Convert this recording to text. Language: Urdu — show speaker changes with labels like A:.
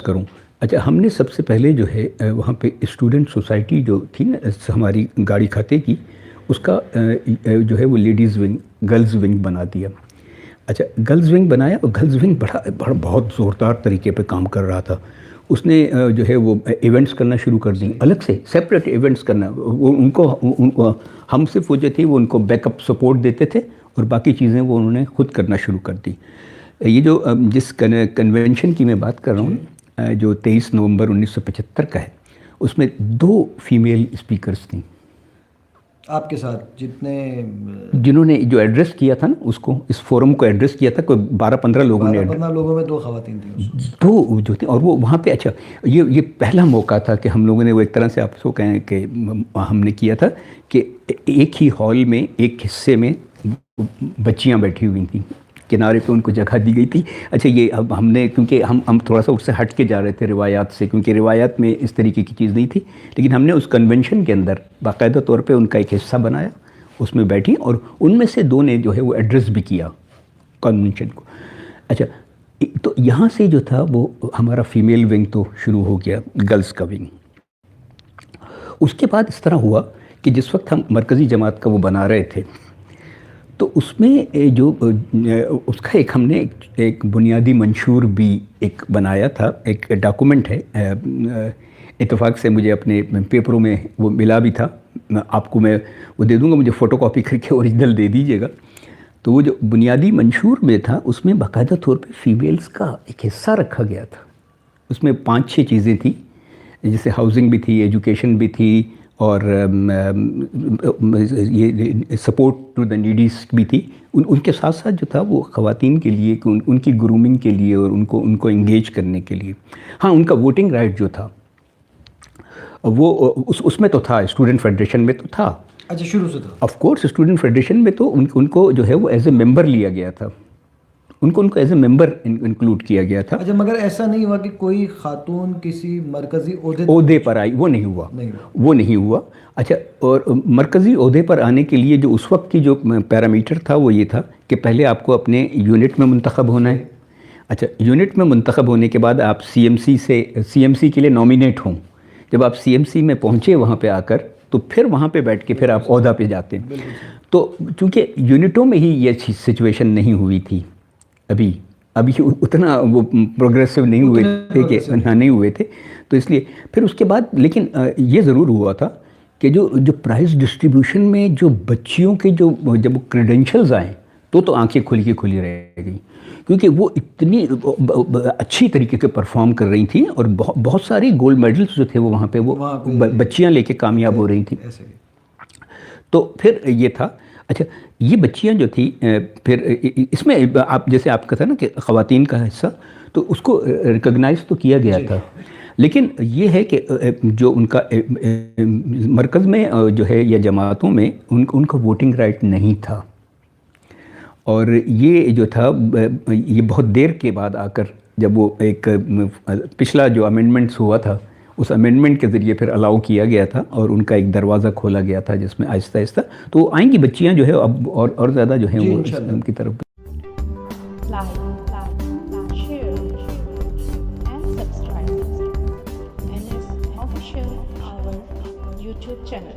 A: کروں. اچھا ہم نے سب سے پہلے جو ہے وہاں پہ اسٹوڈنٹ سوسائٹی جو تھی نا ہماری گاڑی کھاتے کی، اس کا جو ہے وہ لیڈیز ونگ، گرلز ونگ بنا دیا. اچھا گرلز ونگ بنایا، اور گرلز ونگ بڑا بہت زوردار طریقے پہ کام کر رہا تھا. اس نے جو ہے وہ ایونٹس کرنا شروع کر دیں، الگ سے سیپریٹ ایونٹس کرنا. وہ ان کو ہم صرف وہ جو تھی وہ ان کو بیک اپ سپورٹ دیتے تھے، اور باقی چیزیں وہ انہوں نے خود کرنا شروع کر دی. یہ جو جس کنونشن کی میں بات کر رہا ہوں جو 23 نومبر 1975 کا ہے، اس میں 2 فیمیل اسپیکرز تھیں
B: آپ کے ساتھ
A: جنہوں نے جو ایڈریس کیا تھا نا اس کو، اس فورم کو ایڈریس کیا تھا. کوئی 12-15 لوگوں نے
B: 15 لوگوں میں 2 خواتین تھیں اس وقت.
A: 2 جو تھے، اور وہ وہاں پہ اچھا یہ پہلا موقع تھا کہ ہم لوگوں نے وہ ایک طرح سے آپ کو کہیں کہ ہم نے کیا تھا کہ ایک ہی ہال میں ایک حصے میں بچیاں بیٹھی ہوئی تھیں، کنارے پہ ان کو جگہ دی گئی تھی. اچھا یہ اب ہم نے کیونکہ ہم تھوڑا سا اس سے ہٹ کے جا رہے تھے روایات سے، کیونکہ روایات میں اس طریقے کی چیز نہیں تھی، لیکن ہم نے اس کنونشن کے اندر باقاعدہ طور پہ ان کا ایک حصہ بنایا، اس میں بیٹھی، اور ان میں سے 2 نے جو ہے وہ ایڈریس بھی کیا کنونشن کو. اچھا تو یہاں سے جو تھا وہ ہمارا فیمیل ونگ تو شروع ہو گیا، گرلز کا ونگ. اس کے بعد اس طرح ہوا کہ جس وقت ہم مرکزی جماعت کا وہ بنا رہے تھے، تو اس میں جو اس کا ایک ہم نے ایک بنیادی منشور بھی ایک بنایا تھا، ایک ڈاکومنٹ ہے. اتفاق سے مجھے اپنے پیپروں میں وہ ملا بھی تھا، آپ کو میں وہ دے دوں گا، مجھے فوٹو کاپی کر کے اوریجنل دے دیجیے گا. تو وہ جو بنیادی منشور میں تھا اس میں باقاعدہ طور پہ فیمیلز کا ایک حصہ رکھا گیا تھا. اس میں 5-6 چیزیں تھیں، جیسے ہاؤسنگ بھی تھی، ایجوکیشن بھی تھی، اور یہ سپورٹ ٹو دا نیڈیز بھی تھی. ان کے ساتھ ساتھ جو تھا وہ خواتین کے لیے ان کی گرومنگ کے لیے اور ان کو انگیج کرنے کے لیے. ہاں ان کا ووٹنگ رائٹ جو تھا وہ اس میں تو تھا، اسٹوڈنٹ فیڈریشن میں تو تھا.
B: اچھا شروع سے تھا.
A: آف کورس اسٹوڈنٹ فیڈریشن میں تو ان کو جو ہے وہ ایز اے ممبر لیا گیا تھا، ان کو ایز اے ممبر انکلوڈ کیا گیا تھا.
B: اچھا مگر ایسا نہیں ہوا کہ کوئی خاتون کسی مرکزی
A: عہدے پر آئی؟ وہ نہیں ہوا. اچھا اور مرکزی عہدے پر آنے کے لیے جو اس وقت کی جو پیرامیٹر تھا وہ یہ تھا کہ پہلے آپ کو اپنے یونٹ میں منتخب ہونا ہے. اچھا یونٹ میں منتخب ہونے کے بعد آپ سی ایم سی کے لیے نامینیٹ ہوں. جب آپ سی ایم سی میں پہنچے وہاں پہ آ کر، تو پھر وہاں پہ بیٹھ کے پھر آپ عہدہ پہ جاتے ہیں. تو چونکہ یونٹوں میں ہی یہ سچویشن نہیں ہوئی تھی، ابھی اتنا وہ پروگریسو نہیں ہوئے تھے کہ نہیں ہوئے تھے، تو اس لیے پھر اس کے بعد لیکن یہ ضرور ہوا تھا کہ جو پرائز ڈسٹریبیوشن میں جو بچیوں کے جب وہ کریڈینشلز آئیں تو آنکھیں کھلی رہ گئیں، کیونکہ وہ اتنی اچھی طریقے سے پرفارم کر رہی تھیں، اور بہت ساری گولڈ میڈلز جو تھے وہ وہاں پہ وہ بچیاں لے کے کامیاب ہو رہی تھیں. تو پھر یہ تھا. اچھا یہ بچیاں جو تھیں پھر اس میں آپ جیسے آپ کا تھا نا کہ خواتین کا حصہ، تو اس کو ریکگنائز تو کیا گیا تھا، لیکن یہ ہے کہ جو ان کا مرکز میں جو ہے یا جماعتوں میں ان کا ووٹنگ رائٹ نہیں تھا. اور یہ جو تھا یہ بہت دیر کے بعد آ کر جب وہ ایک پچھلا جو امینڈمنٹس ہوا تھا اس امینڈمنٹ کے ذریعے پھر الاؤ کیا گیا تھا، اور ان کا ایک دروازہ کھولا گیا تھا جس میں آہستہ آہستہ تو آئیں گی بچیاں جو ہے اب اور زیادہ جو ہیں وہ ان کی طرف.
C: Share and subscribe NS Official, our YouTube channel.